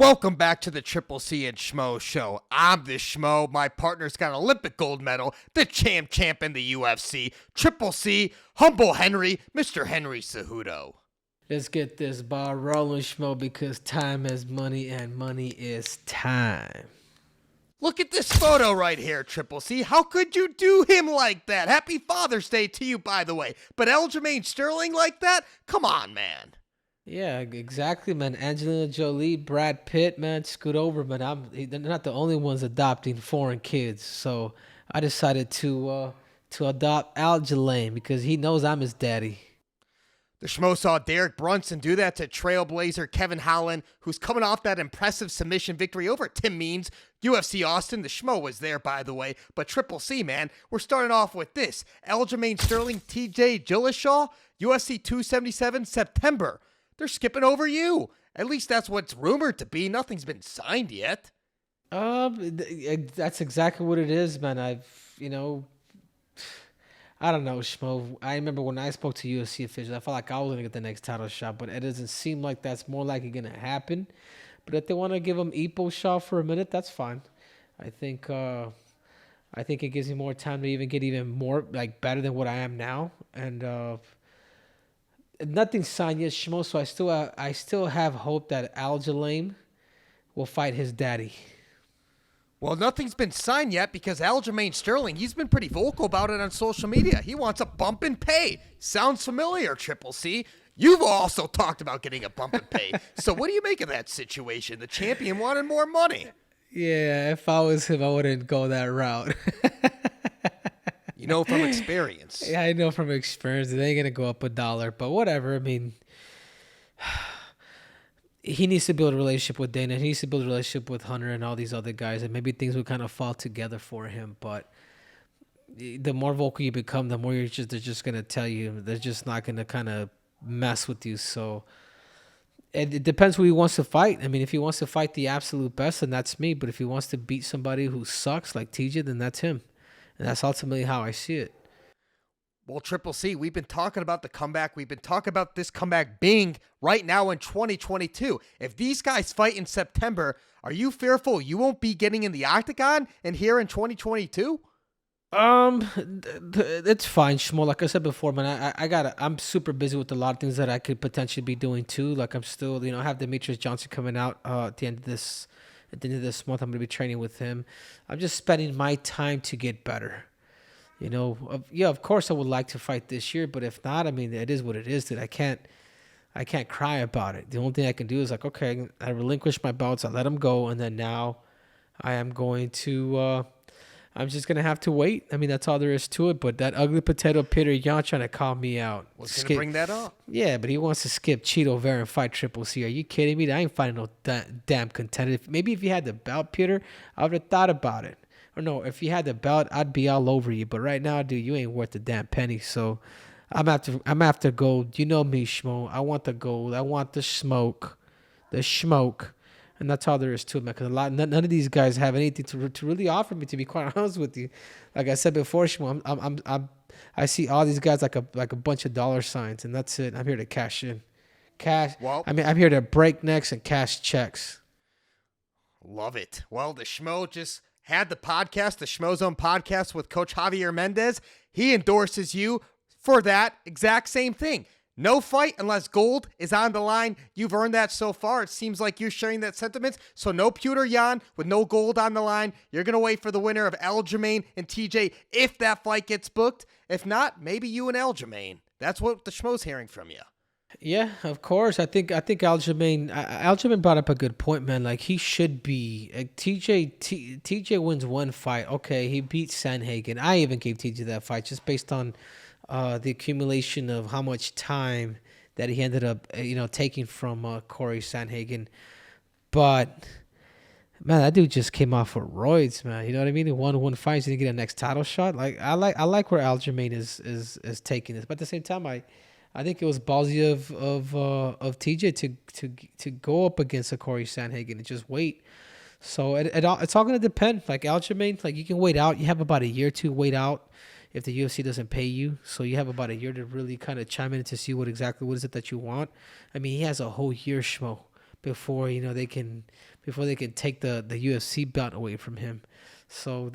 Welcome back to the Triple C and Schmo show. I'm the Schmo. My partner's got an Olympic gold medal, the champ in the UFC. Triple C, humble Henry, Mr. Henry Cejudo. Let's get this ball rolling, Schmo, because time is money and money is time. Look at this photo right here, Triple C. How could you do him like that? Happy Father's Day to you, by the way. But Aljamain Sterling like that? Come on, man. Yeah, exactly, man. Angelina Jolie, Brad Pitt, man, scoot over, man. They're not the only ones adopting foreign kids, so I decided to adopt Aljamain because he knows I'm his daddy. The Schmo saw Derek Brunson do that to Trailblazer Kevin Holland, who's coming off that impressive submission victory over Tim Means. UFC Austin, the Schmo was there, by the way. But Triple C, man, we're starting off with this. Aljamain Sterling, TJ Dillashaw, UFC 277, September. They're skipping over you. At least that's what's rumored to be. Nothing's been signed yet. That's exactly what it is, man. I don't know, Schmo. I remember when I spoke to UFC officials, I felt like I was going to get the next title shot, but it doesn't seem like that's more likely going to happen. But if they want to give him Ipo shot for a minute, that's fine. I think it gives me more time to even get even more, like, better than what I am now. And nothing's signed yet, Schmo, so I still have hope that Aljamain will fight his daddy. Well, nothing's been signed yet because Aljamain Sterling, he's been pretty vocal about it on social media. He wants a bump in pay. Sounds familiar, Triple C. You've also talked about getting a bump in pay. So what do you make of that situation? The champion wanted more money. Yeah, if I was him, I wouldn't go that route. You know from experience. Yeah, I know from experience. They ain't going to go up $1, but whatever. I mean, he needs to build a relationship with Dana. He needs to build a relationship with Hunter and all these other guys, and maybe things will kind of fall together for him. But the more vocal you become, the more they're just going to tell you. They're just not going to kind of mess with you. So it depends who he wants to fight. I mean, if he wants to fight the absolute best, then that's me. But if he wants to beat somebody who sucks like TJ, then that's him. And that's ultimately how I see it. Well, Triple C, we've been talking about the comeback. We've been talking about this comeback being right now in 2022. If these guys fight in September, are you fearful you won't be getting in the octagon and here in 2022? It's fine, Schmo. Like I said before, man, I'm super busy with a lot of things that I could potentially be doing too. Like I'm still, I have Demetrius Johnson coming out at the end of this month. I'm going to be training with him. I'm just spending my time to get better. Of course I would like to fight this year, but if not, I mean, it is what it is. That I can't cry about it. The only thing I can do is like, okay, I relinquish my belts, I let them go, and then now I am going to, I'm just going to have to wait. I mean, that's all there is to it. But that ugly potato Petr Yan trying to call me out. Was going to bring that up. Yeah, but he wants to skip Cheeto Vera and fight Triple C. Are you kidding me? I ain't fighting no damn contender. Maybe if you had the belt, Peter, I would have thought about it. Or no, if you had the belt, I'd be all over you. But right now, dude, you ain't worth a damn penny. So I'm after gold. You know me, Schmo. I want the gold. I want the smoke. And that's all there is to it, man. Because none of these guys have anything to really offer me. To be quite honest with you, like I said before, Schmo, I see all these guys like a bunch of dollar signs, and that's it. I'm here to cash in, Well, I'm here to break necks and cash checks. Love it. Well, the Schmo just had the podcast, the Schmo Zone podcast with Coach Javier Mendez. He endorses you for that exact same thing. No fight unless gold is on the line. You've earned that so far. It seems like you're sharing that sentiment. So no Petr Yan with no gold on the line. You're going to wait for the winner of Aljamain and TJ if that fight gets booked. If not, maybe you and Aljamain. That's what the Schmo's hearing from you. Yeah, of course. I think Aljamain brought up a good point, man. Like he should be. TJ wins one fight. Okay, he beat Sandhagen. I even gave TJ that fight just based on the accumulation of how much time that he ended up, taking from Corey Sandhagen. But man, that dude just came off with roids, man. You know what I mean? He won one fight, he didn't get a next title shot. Like I like where Aljamain is taking this, but at the same time, I think it was ballsy of TJ to go up against a Corey Sandhagen and just wait. So it's all gonna depend. Like Aljamain, like you can wait out. You have about a year to wait out if the UFC doesn't pay you. So you have about a year to really kind of chime in to see what is it that you want. I mean, he has a whole year, Schmo. before they can take the UFC belt away from him. So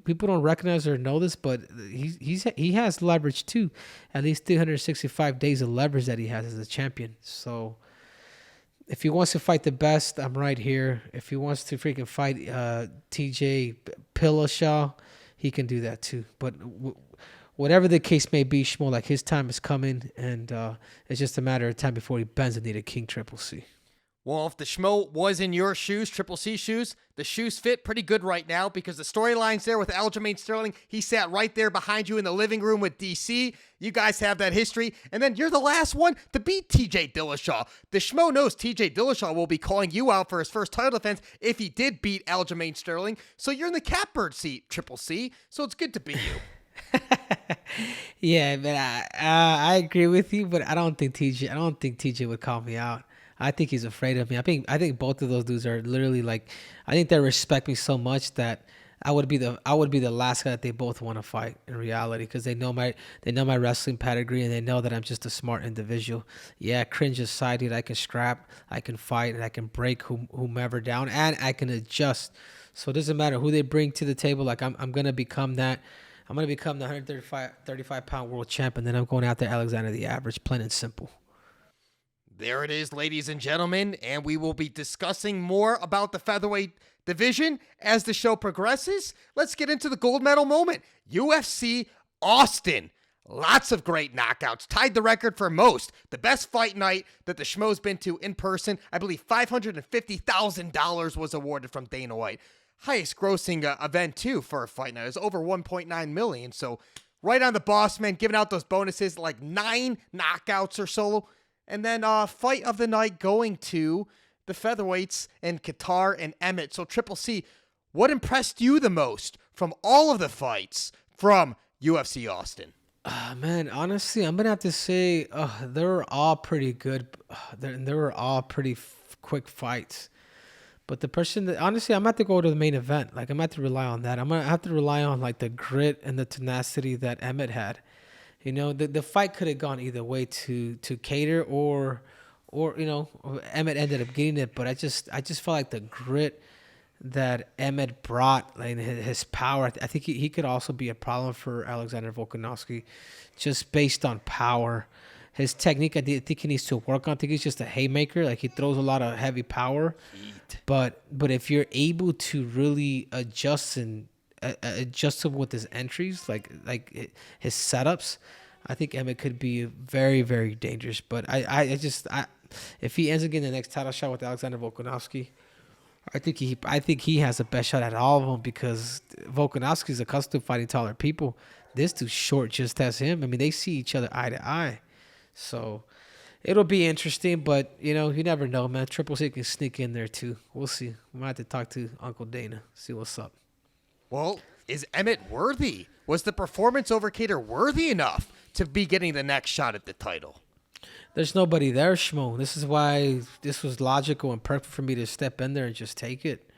people don't recognize or know this, but he has leverage too. At least 365 days of leverage that he has as a champion. So if he wants to fight the best, I'm right here. If he wants to freaking fight TJ Dillashaw, he can do that too. But whatever the case may be, Schmo, like his time is coming, and it's just a matter of time before he bends the knee to King Triple C. Well, if the Schmo was in your shoes, Triple C shoes, the shoes fit pretty good right now because the storyline's there with Aljamain Sterling. He sat right there behind you in the living room with DC. You guys have that history. And then you're the last one to beat TJ Dillashaw. The Schmo knows TJ Dillashaw will be calling you out for his first title defense if he did beat Aljamain Sterling. So you're in the catbird seat, Triple C. So it's good to be you. Yeah, but I agree with you, but I don't think TJ would call me out. I think he's afraid of me. I think both of those dudes are literally like, I think they respect me so much that I would be the last guy that they both want to fight in reality, because they know my wrestling pedigree and they know that I'm just a smart individual. Yeah, cringe aside, dude, I can scrap, I can fight, and I can break whomever down, and I can adjust. So it doesn't matter who they bring to the table. Like I'm gonna become that. I'm gonna become the 135 pound world champ, and then I'm going out there Alexander the Average, plain and simple. There it is, ladies and gentlemen, and we will be discussing more about the featherweight division as the show progresses. Let's get into the gold medal moment. UFC Austin. Lots of great knockouts. Tied the record for most. The best fight night that the Schmo's been to in person. I believe $550,000 was awarded from Dana White. Highest grossing event, too, for a fight night. It was over $1.9 million. So right on the boss, man, giving out those bonuses, like 9 knockouts or so. And then fight of the night going to the featherweights and Kattar and Emmett. So Triple C, what impressed you the most from all of the fights from UFC Austin? Man, honestly, I'm gonna have to say they were all pretty good. They were all pretty quick fights. But the person that, honestly, I'm gonna have to go to the main event. Like I'm gonna have to rely on that. I'm gonna have to rely on like the grit and the tenacity that Emmett had. You know, the fight could have gone either way to Kattar or Emmett ended up getting it. But I just felt like the grit that Emmett brought, like his power. I think he could also be a problem for Alexander Volkanovski, just based on power. His technique, I think he needs to work on. I think he's just a haymaker. Like he throws a lot of heavy power. But if you're able to really adjust with his entries, like his setups, I think Emmett could be very, very dangerous. But if he ends up getting the next title shot with Alexander Volkanovski, I think he has the best shot at all of them, because Volkanovski is accustomed to fighting taller people. This dude's short just as him. I mean, they see each other eye to eye. So it'll be interesting, but you never know, man. Triple C can sneak in there too. We'll see. We might have to talk to Uncle Dana, see what's up. Well, is Emmett worthy? Was the performance over Kattar worthy enough to be getting the next shot at the title? There's nobody there, Schmo. This is why this was logical and perfect for me to step in there and just take it.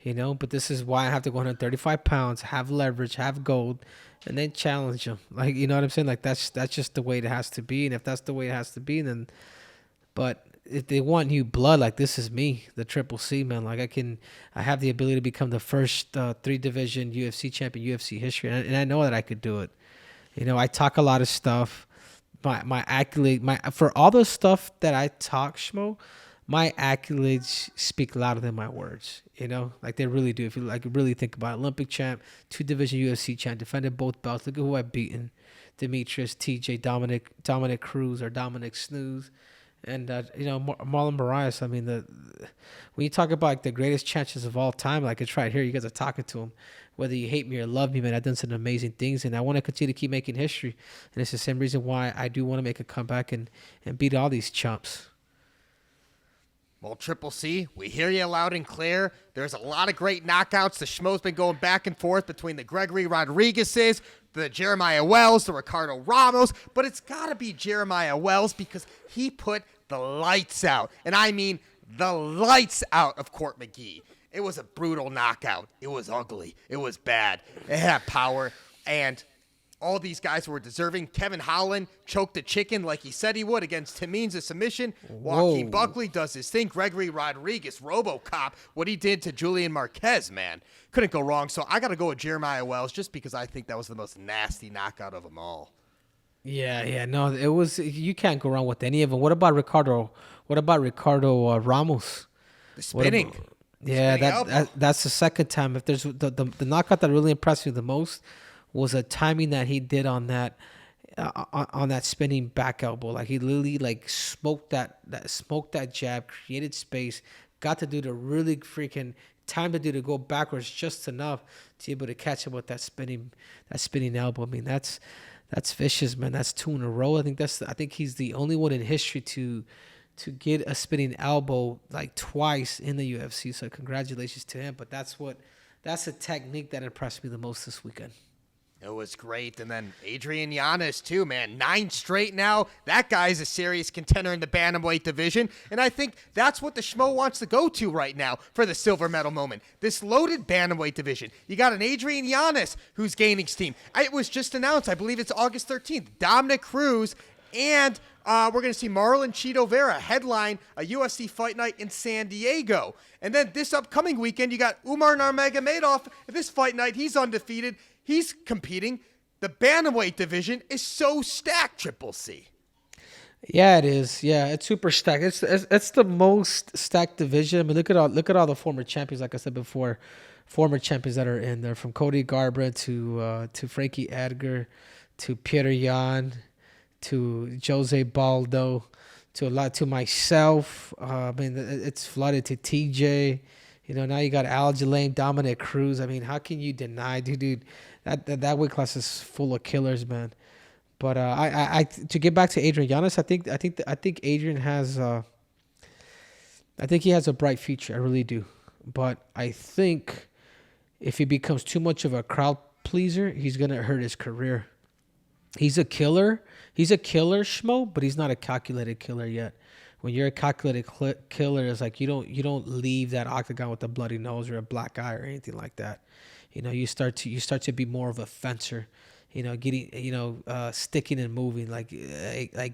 But this is why I have to go 135 pounds, have leverage, have gold, and then challenge them. Like, you know what I'm saying? Like, that's just the way it has to be. And if that's the way it has to be, then, but if they want new blood, like, this is me, the Triple C, man. Like, I have the ability to become the first 3-division UFC champion, UFC history. And I know that I could do it. I talk a lot of stuff. My accolade, for all the stuff that I talk, Schmo, my accolades speak louder than my words. Like they really do. If you really think about it. Olympic champ, 2-division UFC champ, defended both belts. Look at who I've beaten: Demetrius, TJ, Dominic Cruz, or Dominic Snooze, and Marlon Moraes. I mean, when you talk about like the greatest champions of all time, like it's right here. You guys are talking to him. Whether you hate me or love me, man, I've done some amazing things, and I want to continue to keep making history. And it's the same reason why I do want to make a comeback and beat all these chumps. Well, Triple C, we hear you loud and clear. There's a lot of great knockouts. The Schmo's been going back and forth between the Gregory Rodriguez's, the Jeremiah Wells, the Ricardo Ramos, but it's got to be Jeremiah Wells because he put the lights out. And I mean the lights out of Court McGee. It was a brutal knockout. It was ugly. It was bad. It had power. And all these guys were deserving. Kevin Holland choked a chicken like he said he would against Tim Means' a submission. Joaquin Buckley does his thing. Gregory Rodriguez, RoboCop, what he did to Julian Marquez, man. Couldn't go wrong. So I got to go with Jeremiah Wells just because I think that was the most nasty knockout of them all. Yeah. No, it was. You can't go wrong with any of them. What about Ricardo? Ramos? The spinning. That's the second time. If there's the knockout that really impressed me the most was a timing that he did on that spinning back elbow. Like he literally like smoked that jab, created space, got to do the really freaking time to go backwards just enough to be able to catch him with that spinning elbow. I mean that's vicious, man. That's 2 in a row. I think he's the only one in history to get a spinning elbow like twice in the UFC. So congratulations to him. But that's a technique that impressed me the most this weekend. It was great. And then Adrian Yanez, too, man. 9 straight now. That guy's a serious contender in the Bantamweight division. And I think that's what the Schmo wants to go to right now for the silver medal moment. This loaded Bantamweight division. You got an Adrian Yanez who's gaining steam. It was just announced, I believe it's August 13th. Dominic Cruz and we're going to see Marlon Chito Vera headline a UFC Fight Night in San Diego. And then this upcoming weekend, you got Umar Nurmagomedov. This Fight Night, he's undefeated. He's competing. The Bantamweight division is so stacked, Triple C. Yeah, it is. Yeah, it's super stacked. It's the most stacked division. I mean, look at all the former champions. Like I said before, former champions that are in there, from Cody Garbrandt to Frankie Edgar, to Petr Yan, to Jose Baldo, to myself. I mean, it's flooded to TJ. You know, now you got Aljamain, Dominic Cruz. I mean, how can you deny, dude? That weight class is full of killers, man. But I to get back to Adrian Yanez, I think Adrian has I think he has a bright future. I really do. But I think if he becomes too much of a crowd pleaser, he's gonna hurt his career. He's a killer. He's a killer, Schmo, but he's not a calculated killer yet. When you're a calculated killer, it's like you don't leave that octagon with a bloody nose or a black eye or anything like that. You know, you start to be more of a fencer. You know, sticking and moving, like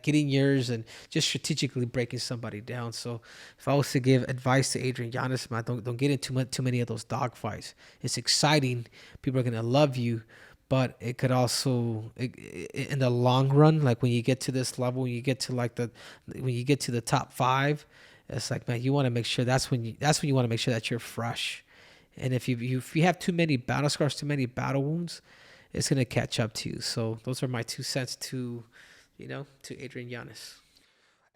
getting yours and just strategically breaking somebody down. So if I was to give advice to Adrian Yanez, man, don't get into too many of those dogfights. It's exciting. People are gonna love you. But it could also, in the long run, like when you get to this level, when you get to the top 5, it's like, man, you want to make sure that's when you want to make sure that you're fresh. And if you have too many battle scars, too many battle wounds, it's gonna catch up to you. So those are my 2 cents to Adrian Yanez.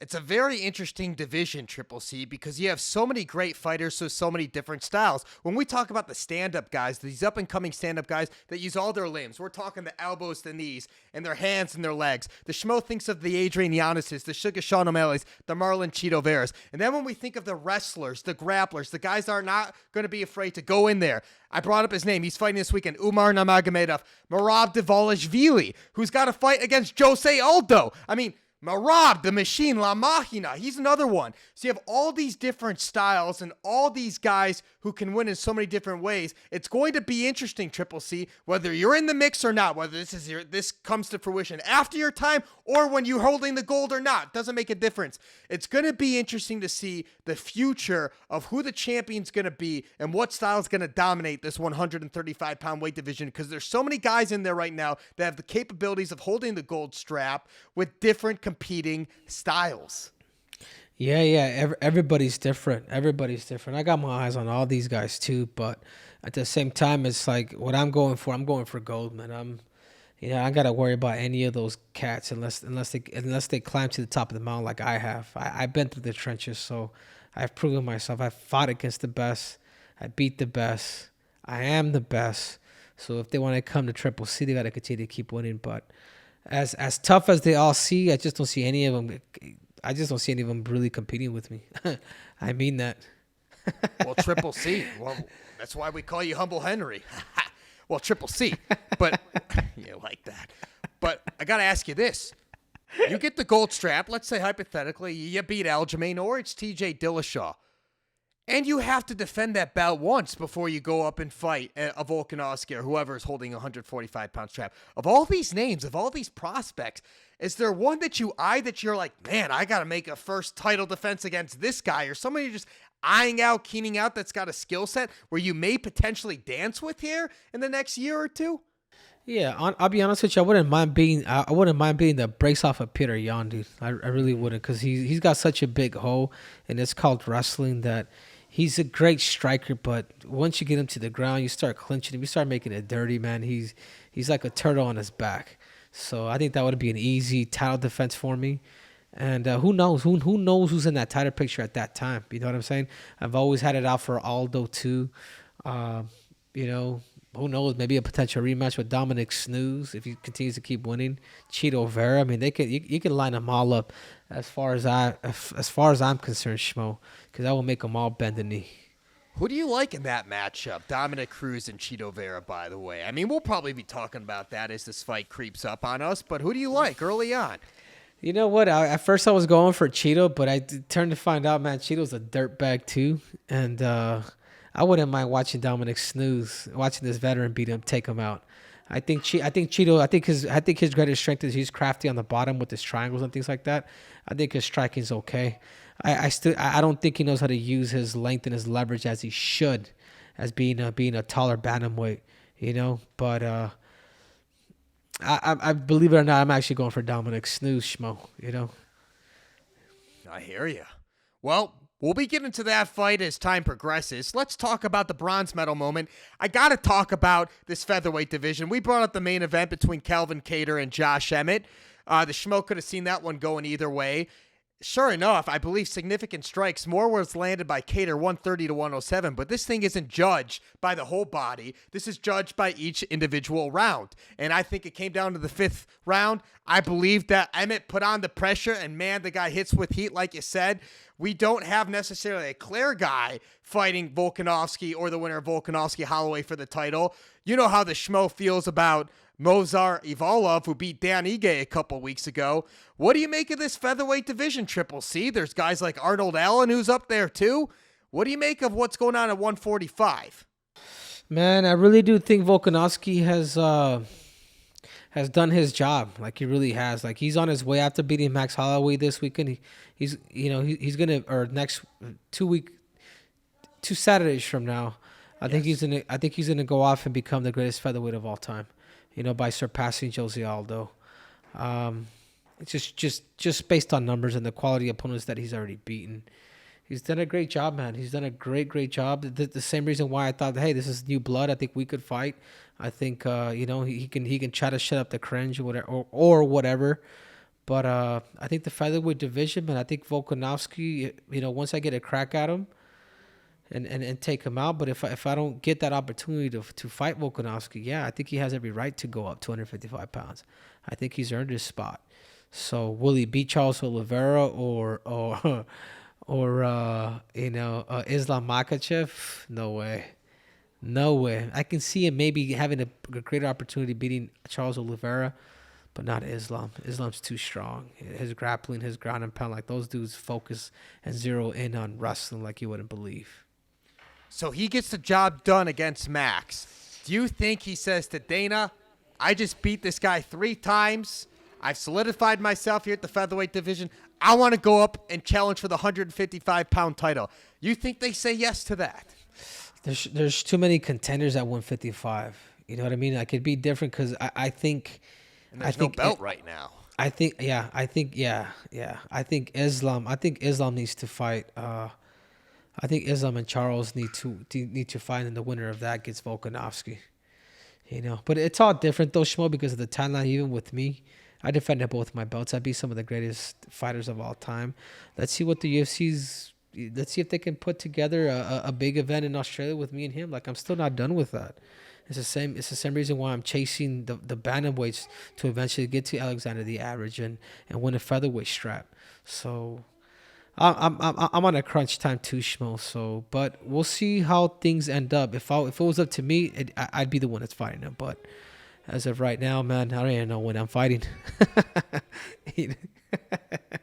It's a very interesting division, Triple C, because you have so many great fighters, so many different styles. When we talk about the stand-up guys, these up-and-coming stand-up guys that use all their limbs, we're talking the elbows, the knees, and their hands and their legs. The Schmo thinks of the Adrian Yanez's, the Sugar Sean O'Malley's, the Marlon Chito Veras. And then when we think of the wrestlers, the grapplers, the guys that are not going to be afraid to go in there, I brought up his name. He's fighting this weekend. Umar Nurmagomedov, Merab Dvalishvili, who's got to fight against Jose Aldo. I mean, Merab, the Machine, La Machina, he's another one. So you have all these different styles and all these guys who can win in so many different ways. It's going to be interesting, Triple C, whether you're in the mix or not, whether this comes to fruition after your time or when you're holding the gold or not. Doesn't make a difference. It's going to be interesting to see the future of who the champion's going to be and what style is going to dominate this 135-pound weight division, because there's so many guys in there right now that have the capabilities of holding the gold strap with different competing styles. Yeah. Everybody's different. I got my eyes on all these guys too, but at the same time, it's like what I'm going for gold, man. I got to worry about any of those cats unless they climb to the top of the mountain like I have. I've been through the trenches, so I've proven myself. I've fought against the best. I beat the best. I am the best. So if they want to come to Triple C, they got to continue to keep winning. But as tough as they all see, I just don't see any of them. I just don't see any of them really competing with me. I mean that. Well, Triple C. Well, that's why we call you Humble Henry. Well, Triple C. But you like that. But I got to ask you this. You get the gold strap. Let's say hypothetically you beat Aljamain or it's TJ Dillashaw. And you have to defend that belt once before you go up and fight a Volkanovski or whoever is holding a 145-pound strap. Of all these names, of all these prospects, is there one that you eye that you're like, man, I got to make a first title defense against this guy, or somebody you're just eyeing out, keening out that's got a skill set where you may potentially dance with here in the next year or two? Yeah, I'll be honest with you. I wouldn't mind being the brace off of Petr Yan, dude. I really wouldn't, because he's got such a big hole, and it's called wrestling, that he's a great striker. But once you get him to the ground, you start clinching him, you start making it dirty, man. He's like a turtle on his back. So I think that would be an easy title defense for me. And who knows? Who knows who's in that title picture at that time? You know what I'm saying? I've always had it out for Aldo too. You know, who knows? Maybe a potential rematch with Dominic Snooze if he continues to keep winning. Cheeto Vera. I mean, you can line them all up as far as I'm concerned, Schmo, because I will make them all bend the knee. Who do you like in that matchup? Dominic Cruz and Cheeto Vera, by the way. I mean, we'll probably be talking about that as this fight creeps up on us, but who do you like early on? You know what? At first I was going for Cheeto, but I turned to find out, man, Cheeto's a dirtbag too. And I wouldn't mind watching Dominic Snooze, watching this veteran take him out. I think Cheeto. I think his greatest strength is he's crafty on the bottom with his triangles and things like that. I think his striking's okay. I don't think he knows how to use his length and his leverage as he should, as being a taller bantamweight. You know, but I believe it or not, I'm actually going for Dominic Snooze, Schmo. You know. I hear you. Well, we'll be getting to that fight as time progresses. Let's talk about the bronze medal moment. I got to talk about this featherweight division. We brought up the main event between Calvin Kattar and Josh Emmett. The Schmo could have seen that one going either way. Sure enough, I believe significant strikes. More was landed by Kattar, 130 to 107, but this thing isn't judged by the whole body. This is judged by each individual round. And I think it came down to the fifth round. I believe that Emmett put on the pressure, and man, the guy hits with heat, like you said. We don't have necessarily a clear guy fighting Volkanovski or the winner of Volkanovski-Holloway for the title. You know how the Schmo feels about Mozar Ivalov, who beat Dan Ige a couple weeks ago. What do you make of this featherweight division, Triple C? There's guys like Arnold Allen who's up there too. What do you make of what's going on at 145? Man, I really do think Volkanovski has done his job. Like, he really has. Like, he's on his way after beating Max Holloway this weekend. He's gonna, or next 2 Saturdays from now. I think he's gonna go off and become the greatest featherweight of all time. You know, by surpassing Jose Aldo. It's just based on numbers and the quality of opponents that he's already beaten. He's done a great job, man. He's done a great job. The same reason why I thought, hey, this is new blood. I think we could fight. I think he can try to shut up the cringe or whatever. But I think the featherweight division, man. I think Volkanovski. Once I get a crack at him, and take him out. But if I don't get that opportunity to fight Volkanovski, yeah, I think he has every right to go up 255 pounds. I think he's earned his spot. So will he beat Charles Oliveira or Islam Makhachev? No way. I can see him maybe having a greater opportunity beating Charles Oliveira, but not Islam. Islam's too strong. His grappling, his ground and pound, like those dudes focus and zero in on wrestling like you wouldn't believe. So he gets the job done against Max. Do you think he says to Dana, I just beat this guy 3 times. I've solidified myself here at the featherweight division. I want to go up and challenge for the 155-pound title. You think they say yes to that? There's too many contenders at 155. You know what I mean? Like, it'd be different because I think... And there's no belt right now. I think Islam needs to fight... I think Islam and Charles need to fight, and the winner of that gets Volkanovski. But it's all different though, Schmo, because of the timeline. Even with me, I defended both my belts. I beat some of the greatest fighters of all time. Let's see what the UFC's. Let's see if they can put together a big event in Australia with me and him. Like, I'm still not done with that. It's the same reason why I'm chasing the bantamweights to eventually get to Alexander the Average and win a featherweight strap. So. I'm on a crunch time too, Schmo. So, but we'll see how things end up. If it was up to me, I'd be the one that's fighting him. But as of right now, man, I don't even know when I'm fighting.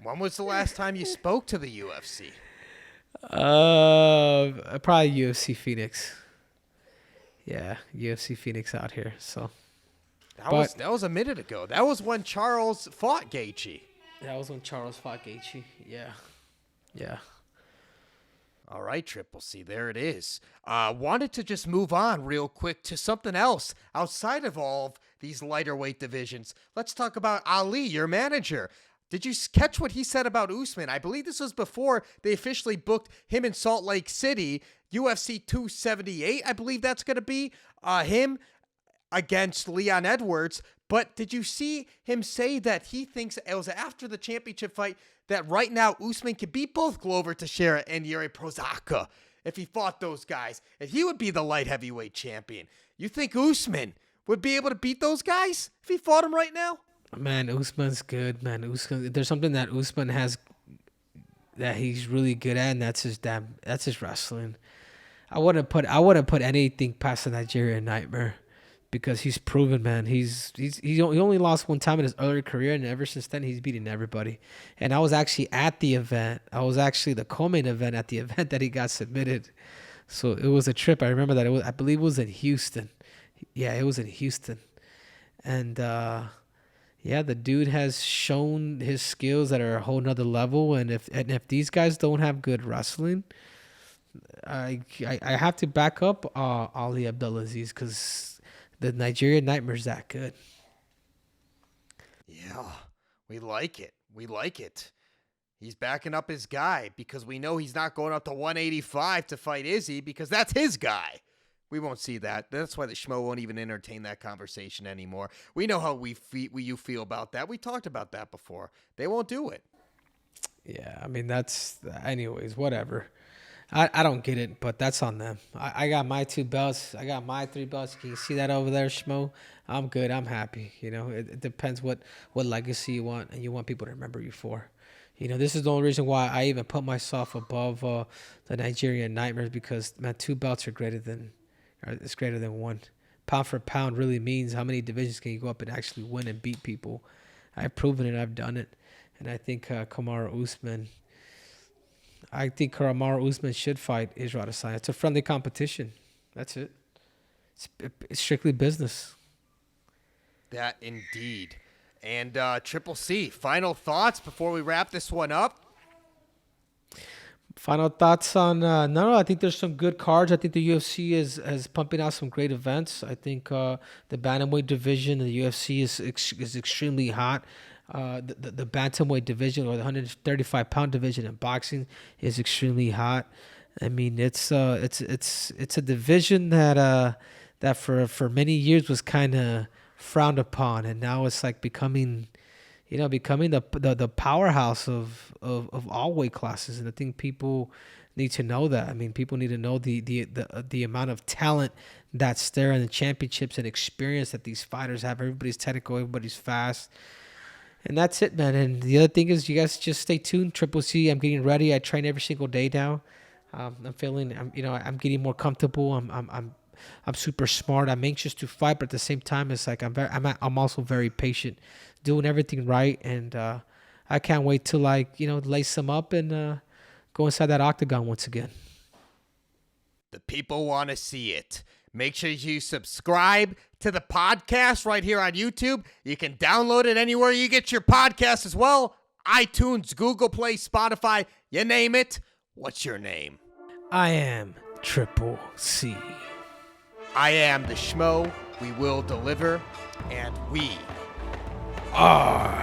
When was the last time you spoke to the UFC? Probably UFC Phoenix. Yeah, UFC Phoenix out here. So That was a minute ago. That was when Charles fought Gaethje. that was when Charles fought Gaethje. Yeah, yeah. All right, Triple C, there it is. Wanted to just move on real quick to something else outside of all of these lighter weight divisions. Let's talk about Ali, your manager. Did you catch what he said about Usman? I believe this was before they officially booked him in Salt Lake City, UFC 278. I believe that's going to be him against Leon Edwards. But did you see him say that he thinks it was after the championship fight that right now Usman could beat both Glover Teixeira and Yuri Prochazka if he fought those guys, and he would be the light heavyweight champion? You think Usman would be able to beat those guys if he fought him right now? Man, Usman's good, man. There's something that Usman has that he's really good at, and that's his wrestling. I wouldn't put anything past the Nigerian Nightmare because he's proven, man. He only lost one time in his earlier career, and ever since then he's beaten everybody. And I was actually at the event. I was actually the co-main event at the event that he got submitted. So it was a trip. I remember that I believe it was in Houston. Yeah, it was in Houston, and yeah, the dude has shown his skills that are a whole nother level. And if these guys don't have good wrestling, I have to back up Ali Abdulaziz because the Nigerian Nightmare's that good. Yeah, we like it. We like it. He's backing up his guy because we know he's not going up to 185 to fight Izzy because that's his guy. We won't see that. That's why the Schmo won't even entertain that conversation anymore. We know how you feel about that. We talked about that before. They won't do it. Yeah, I mean, anyways, whatever. I don't get it, but that's on them. I got my 2 belts. I got my 3 belts. Can you see that over there, Schmo? I'm good. I'm happy. You know, it depends what legacy you want and you want people to remember you for. You know, this is the only reason why I even put myself above the Nigerian Nightmares because, man, 2 belts are greater than 1. Pound for pound really means how many divisions can you go up and actually win and beat people. I've proven it. I've done it. And I think Kamaru Usman should fight Israel Adesanya. It's a friendly competition. That's it. It's strictly business. That indeed. And Triple C, final thoughts before we wrap this one up? Final thoughts on no, I think there's some good cards. I think the UFC is pumping out some great events. I think the bantamweight division of the UFC is extremely hot. The bantamweight division or the 135-pound division in boxing is extremely hot. I mean, it's a division that for many years was kind of frowned upon, and now it's like becoming the powerhouse of all weight classes. And I think people need to know that. I mean, people need to know the amount of talent that's there in the championships and experience that these fighters have. Everybody's technical, everybody's fast. And that's it, man. And the other thing is you guys just stay tuned. Triple C, I'm getting ready. I train every single day now. I'm getting more comfortable. I'm super smart. I'm anxious to fight, but at the same time, it's like I'm also very patient, doing everything right, and I can't wait to lace them up and go inside that octagon once again. The people want to see it. Make sure you subscribe to the podcast right here on YouTube. You can download it anywhere you get your podcast as well. iTunes, Google Play, Spotify, you name it. What's your name? I am Triple C. I am the Schmo. We will deliver, and we are